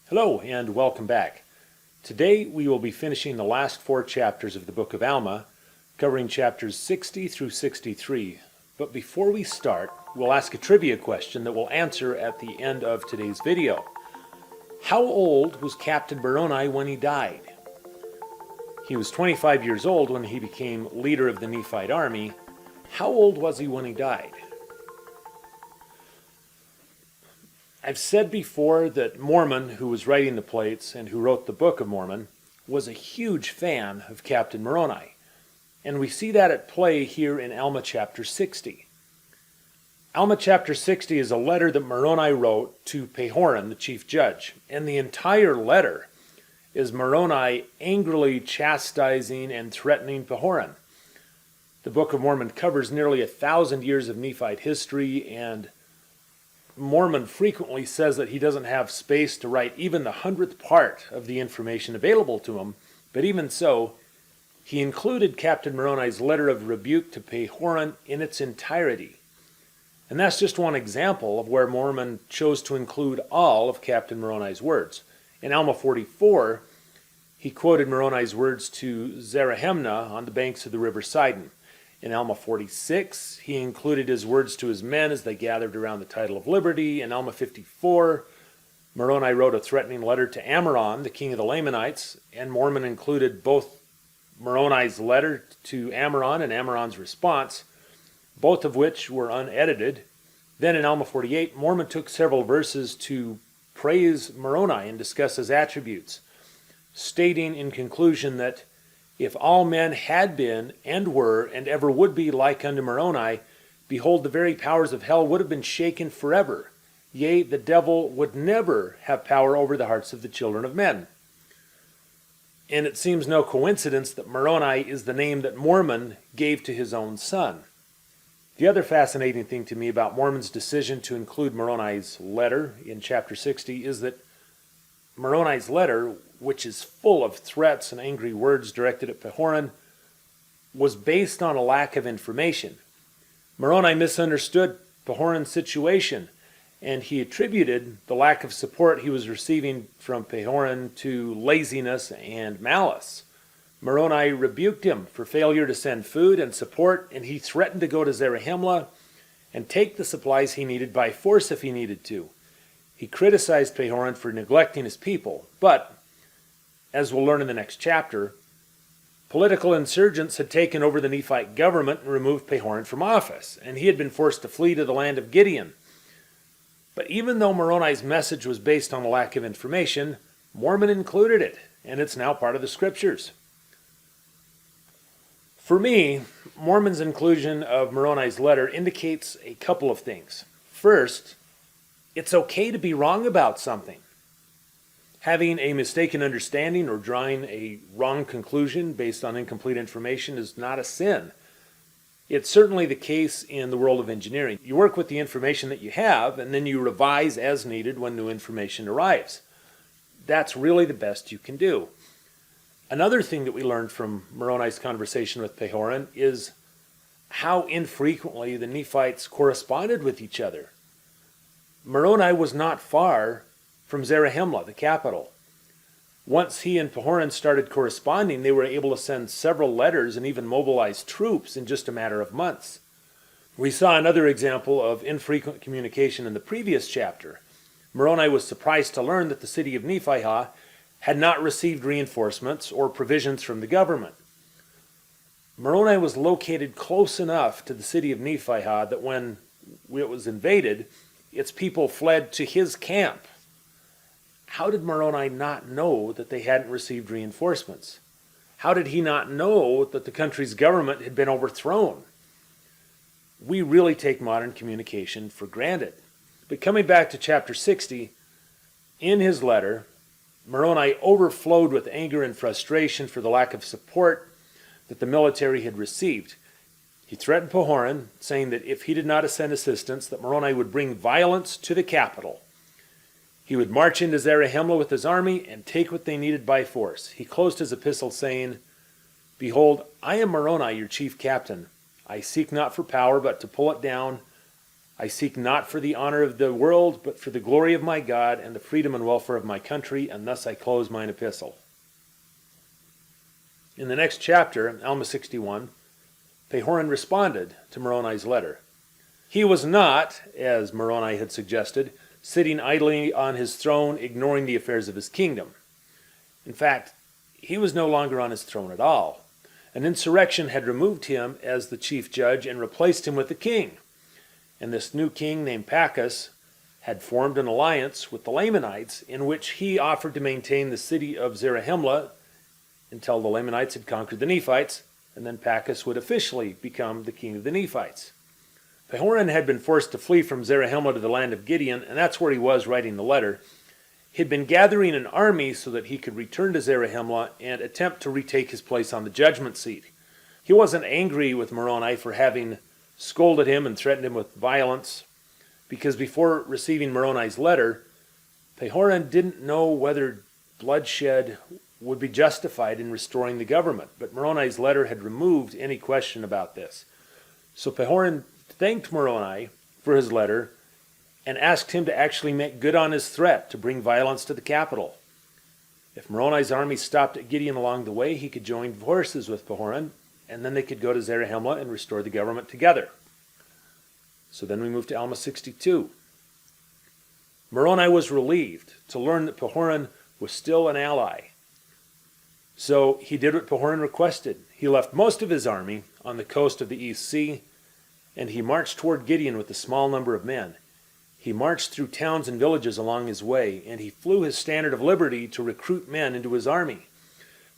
Hello and welcome back. Today we will be finishing the last 4 chapters of the Book of Alma, covering chapters 60 through 63. But before we start, we'll ask a trivia question that we'll answer at the end of today's video. How old was Captain Moroni when he died? He was 25 years old when he became leader of the Nephite army. How old was he when he died? I've said before that Mormon, who was writing the plates and who wrote the Book of Mormon, was a huge fan of Captain Moroni. And we see that at play here in Alma chapter 60. Alma chapter 60 is a letter that Moroni wrote to Pahoran, the chief judge. And the entire letter is Moroni angrily chastising and threatening Pahoran. The Book of Mormon covers nearly 1,000 years of Nephite history, and Mormon frequently says that he doesn't have space to write even the 100th part of the information available to him, but even so, he included Captain Moroni's letter of rebuke to Pahoran in its entirety. And that's just one example of where Mormon chose to include all of Captain Moroni's words. In Alma 44, he quoted Moroni's words to Zarahemnah on the banks of the river Sidon. In Alma 46, he included his words to his men as they gathered around the title of liberty. In Alma 54, Moroni wrote a threatening letter to Ammoron, the king of the Lamanites, and Mormon included both Moroni's letter to Ammoron and Ammoron's response, both of which were unedited. Then in Alma 48, Mormon took several verses to praise Moroni and discuss his attributes, stating in conclusion that if all men had been, and were, and ever would be like unto Moroni, behold, the very powers of hell would have been shaken forever. Yea, the devil would never have power over the hearts of the children of men. And it seems no coincidence that Moroni is the name that Mormon gave to his own son. The other fascinating thing to me about Mormon's decision to include Moroni's letter in chapter 60 is that Moroni's letter, which is full of threats and angry words directed at Pahoran, was based on a lack of information. Moroni misunderstood Pahoran's situation, and he attributed the lack of support he was receiving from Pahoran to laziness and malice. Moroni rebuked him for failure to send food and support, and he threatened to go to Zarahemnah and take the supplies he needed by force if he needed to. He criticized Pahoran for neglecting his people, but, as we'll learn in the next chapter, political insurgents had taken over the Nephite government and removed Pahoran from office, and he had been forced to flee to the land of Gideon. But even though Moroni's message was based on a lack of information, Mormon included it, and it's now part of the scriptures. For me, Mormon's inclusion of Moroni's letter indicates a couple of things. First, it's okay to be wrong about something. Having a mistaken understanding or drawing a wrong conclusion based on incomplete information is not a sin. It's certainly the case in the world of engineering. You work with the information that you have, and then you revise as needed when new information arrives. That's really the best you can do. Another thing that we learned from Moroni's conversation with Pahoran is how infrequently the Nephites corresponded with each other. Moroni was not far from Zarahemnah, the capital. Once he and Pahoran started corresponding, they were able to send several letters and even mobilize troops in just a matter of months. We saw another example of infrequent communication in the previous chapter. Moroni was surprised to learn that the city of Nephites had not received reinforcements or provisions from the government. Moroni was located close enough to the city of Nephites that when it was invaded, its people fled to his camp. How did Moroni not know that they hadn't received reinforcements? How did he not know that the country's government had been overthrown? We really take modern communication for granted. But coming back to chapter 60, in his letter, Moroni overflowed with anger and frustration for the lack of support that the military had received. He threatened Pahoran, saying that if he did not send assistance, that Moroni would bring violence to the capital. He would march into Zarahemnah with his army and take what they needed by force. He closed his epistle saying, Behold, I am Moroni, your chief captain. I seek not for power, but to pull it down. I seek not for the honor of the world, but for the glory of my God and the freedom and welfare of my country, and thus I close mine epistle. In the next chapter, Alma 61, Pahoran responded to Moroni's letter. He was not, as Moroni had suggested, sitting idly on his throne, ignoring the affairs of his kingdom. In fact, he was no longer on his throne at all. An insurrection had removed him as the chief judge and replaced him with the king. And this new king, named Pachus, had formed an alliance with the Lamanites in which he offered to maintain the city of Zarahemla until the Lamanites had conquered the Nephites, and then Pachus would officially become the king of the Nephites. Pahoran had been forced to flee from Zarahemla to the land of Gideon, and that's where he was writing the letter. He had been gathering an army so that he could return to Zarahemla and attempt to retake his place on the judgment seat. He wasn't angry with Moroni for having scolded him and threatened him with violence, because before receiving Moroni's letter, Pahoran didn't know whether bloodshed would be justified in restoring the government, but Moroni's letter had removed any question about this. So Pahoran thanked Moroni for his letter and asked him to actually make good on his threat to bring violence to the capital. If Moroni's army stopped at Gideon along the way, he could join forces with Pahoran, and then they could go to Zarahemla and restore the government together. So then we move to Alma 62. Moroni was relieved to learn that Pahoran was still an ally. So he did what Pahoran requested. He left most of his army on the coast of the East Sea, and he marched toward Gideon with a small number of men. He marched through towns and villages along his way, and he flew his standard of liberty to recruit men into his army.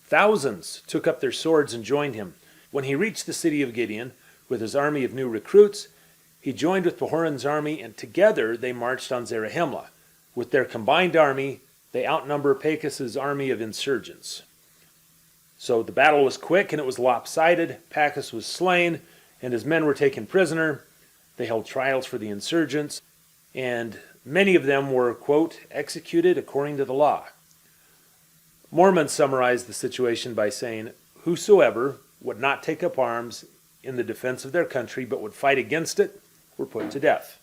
Thousands took up their swords and joined him. When he reached the city of Gideon with his army of new recruits, he joined with Pahoran's army, and together they marched on Zarahemla. With their combined army, they outnumber Pachus's army of insurgents. So the battle was quick and it was lopsided. Pachus was slain, and his men were taken prisoner. They held trials for the insurgents, and many of them were, quote, executed according to the law. Mormon summarized the situation by saying, whosoever would not take up arms in the defense of their country but would fight against it were put to death.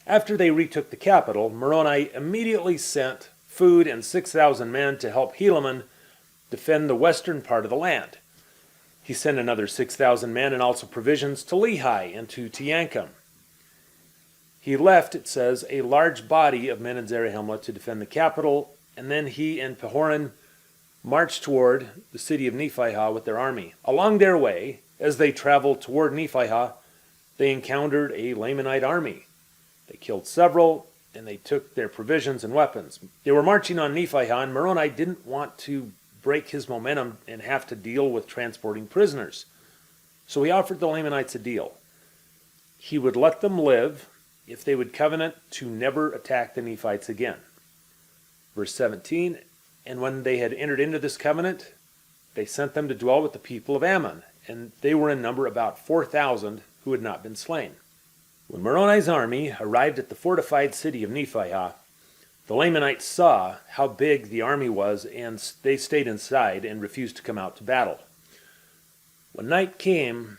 After they retook the capital, Moroni immediately sent food and 6,000 men to help Helaman defend the western part of the land. He sent another 6,000 men and also provisions to Lehi and to Teancum. He left, it says, a large body of men in Zarahemla to defend the capital, and then he and Pahoran marched toward the city of Nephihah with their army. Along their way, as they traveled toward Nephihah, they encountered a Lamanite army. They killed several, and they took their provisions and weapons. They were marching on Nephihah, and Moroni didn't want to break his momentum and have to deal with transporting prisoners. So he offered the Lamanites a deal. He would let them live if they would covenant to never attack the Nephites again. Verse 17, and when they had entered into this covenant, they sent them to dwell with the people of Ammon, and they were in number about 4,000 who had not been slain. When Moroni's army arrived at the fortified city of Nephihah, the Lamanites saw how big the army was, and they stayed inside and refused to come out to battle. When night came,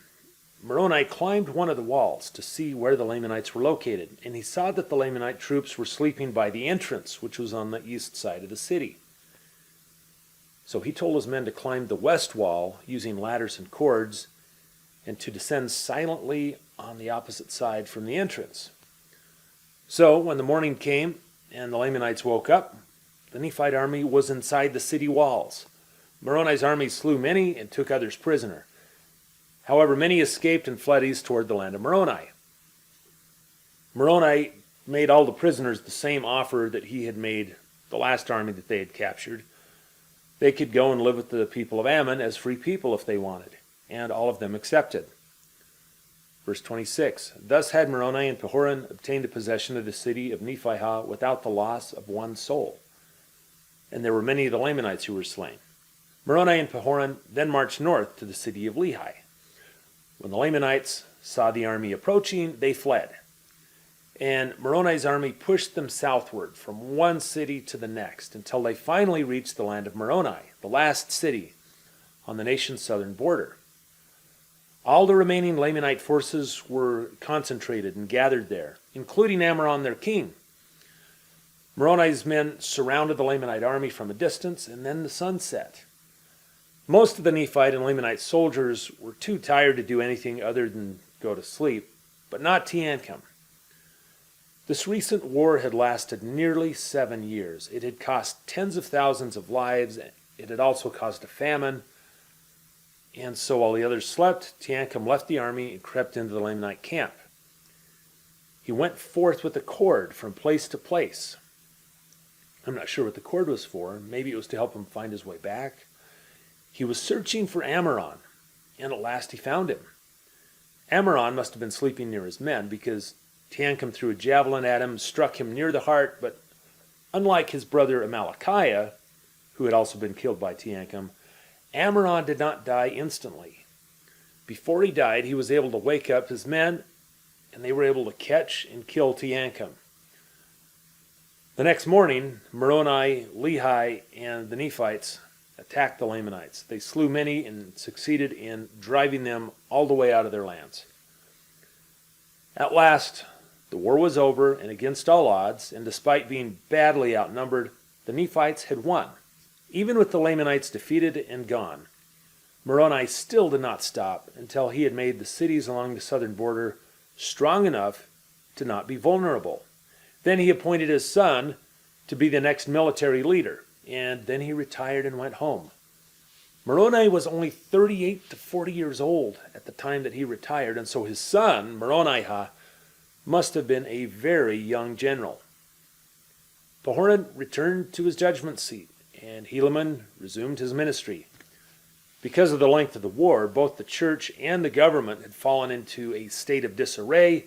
Moroni climbed one of the walls to see where the Lamanites were located, and he saw that the Lamanite troops were sleeping by the entrance, which was on the east side of the city. So he told his men to climb the west wall using ladders and cords, and to descend silently on the opposite side from the entrance. So when the morning came and the Lamanites woke up, the Nephite army was inside the city walls. Moroni's army slew many and took others prisoner. However, many escaped and fled east toward the land of Moroni. Moroni made all the prisoners the same offer that he had made the last army that they had captured. They could go and live with the people of Ammon as free people if they wanted, and all of them accepted. Verse 26, thus had Moroni and Pahoran obtained a possession of the city of Nephihah without the loss of one soul. And there were many of the Lamanites who were slain. Moroni and Pahoran then marched north to the city of Lehi. When the Lamanites saw the army approaching, they fled. And Moroni's army pushed them southward from one city to the next until they finally reached the land of Moroni, the last city on the nation's southern border. All the remaining Lamanite forces were concentrated and gathered there, including Ammoron, their king. Moroni's men surrounded the Lamanite army from a distance, and then the sun set. Most of the Nephite and Lamanite soldiers were too tired to do anything other than go to sleep, but not Teancum. This recent war had lasted nearly 7 years. It had cost tens of thousands of lives. It had also caused a famine. And so while the others slept, Teancum left the army and crept into the Lamanite camp. He went forth with a cord from place to place. I'm not sure what the cord was for. Maybe it was to help him find his way back. He was searching for Ammoron, and at last he found him. Ammoron must have been sleeping near his men, because Teancum threw a javelin at him, struck him near the heart, but unlike his brother Amalickiah, who had also been killed by Teancum, Ammoron did not die instantly. Before he died, he was able to wake up his men, and they were able to catch and kill Teancum. The next morning, Moroni, Lehi, and the Nephites attacked the Lamanites. They slew many and succeeded in driving them all the way out of their lands. At last, the war was over, and against all odds, and despite being badly outnumbered, the Nephites had won. Even with the Lamanites defeated and gone, Moroni still did not stop until he had made the cities along the southern border strong enough to not be vulnerable. Then he appointed his son to be the next military leader, and then he retired and went home. Moroni was only 38 to 40 years old at the time that he retired, and so his son, Moroni, must have been a very young general. Pahoran returned to his judgment seat, and Helaman resumed his ministry. Because of the length of the war, both the church and the government had fallen into a state of disarray,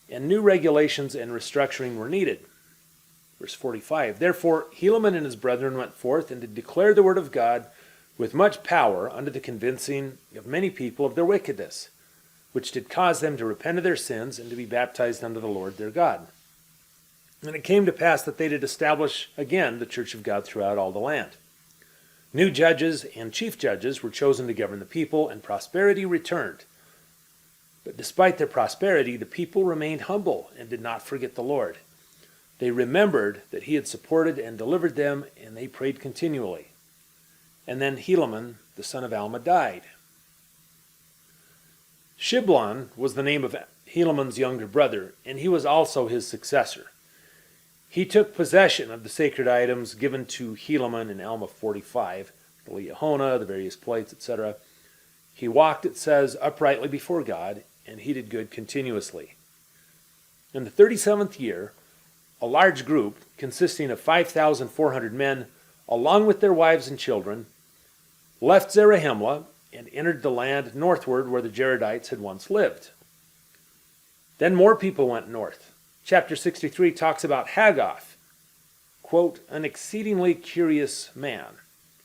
and new regulations and restructuring were needed. Verse 45, Therefore Helaman and his brethren went forth and did declare the word of God with much power unto the convincing of many people of their wickedness, which did cause them to repent of their sins and to be baptized unto the Lord their God. And it came to pass that they did establish again the church of God throughout all the land. New judges and chief judges were chosen to govern the people, and prosperity returned. But despite their prosperity, the people remained humble and did not forget the Lord. They remembered that he had supported and delivered them, and they prayed continually. And then Helaman, the son of Alma, died. Shiblon was the name of Helaman's younger brother, and he was also his successor. He took possession of the sacred items given to Helaman in Alma 45, the Liahona, the various plates, etc. He walked, it says, uprightly before God, and he did good continuously. In the 37th year, a large group, consisting of 5,400 men, along with their wives and children, left Zarahemla and entered the land northward where the Jaredites had once lived. Then more people went north. Chapter 63 talks about Hagoth, quote, an exceedingly curious man.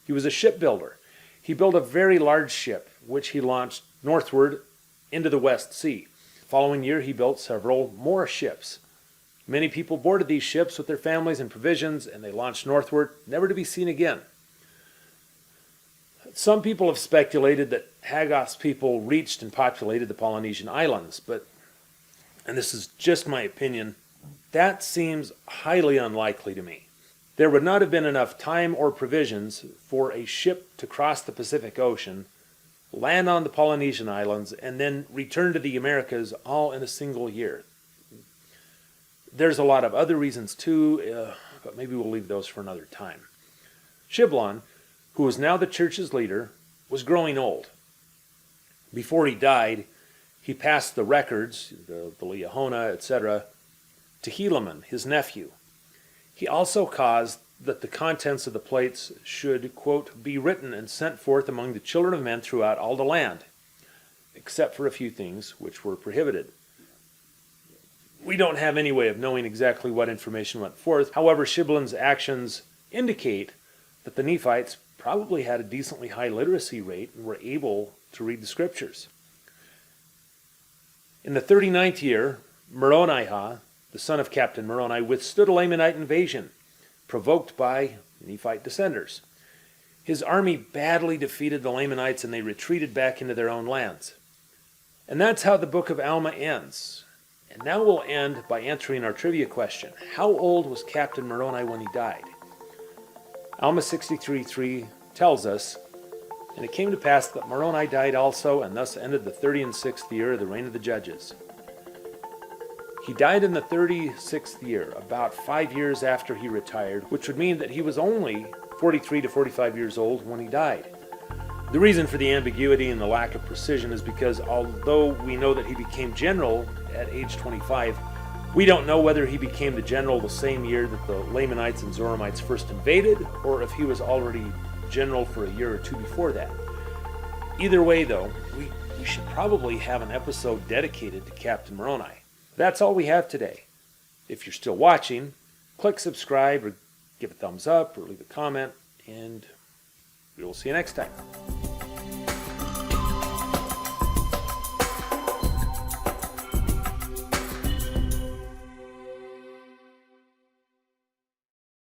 He was a shipbuilder. He built a very large ship, which he launched northward into the West Sea. The following year, he built several more ships. Many people boarded these ships with their families and provisions, and they launched northward, never to be seen again. Some people have speculated that Hagoth's people reached and populated the Polynesian islands, but, and this is just my opinion, that seems highly unlikely to me. There would not have been enough time or provisions for a ship to cross the Pacific Ocean, land on the Polynesian islands, and then return to the Americas all in a single year. There's a lot of other reasons too, but maybe we'll leave those for another time. Shiblon, who was now the church's leader, was growing old. Before he died, he passed the records, the Liahona, etc., to Helaman, his nephew. He also caused that the contents of the plates should, quote, be written and sent forth among the children of men throughout all the land, except for a few things which were prohibited. We don't have any way of knowing exactly what information went forth. However, Shiblon's actions indicate that the Nephites probably had a decently high literacy rate and were able to read the scriptures. In the 39th year, Moroni, the son of Captain Moroni, withstood a Lamanite invasion provoked by Nephite descenders. His army badly defeated the Lamanites, and they retreated back into their own lands. And that's how the Book of Alma ends. And now we'll end by answering our trivia question. How old was Captain Moroni when he died? Alma 63:3 tells us, "And it came to pass that Moroni died also, and thus ended the 36th year of the reign of the judges." He died in the 36th year, about 5 years after he retired, which would mean that he was only 43 to 45 years old when he died. The reason for the ambiguity and the lack of precision is because although we know that he became general at age 25, we don't know whether he became the general the same year that the Lamanites and Zoramites first invaded, or if he was already general for a year or two before that. Either way, though, we should probably have an episode dedicated to Captain Moroni. That's all we have today. If you're still watching, click subscribe or give a thumbs up or leave a comment, and we will see you next time.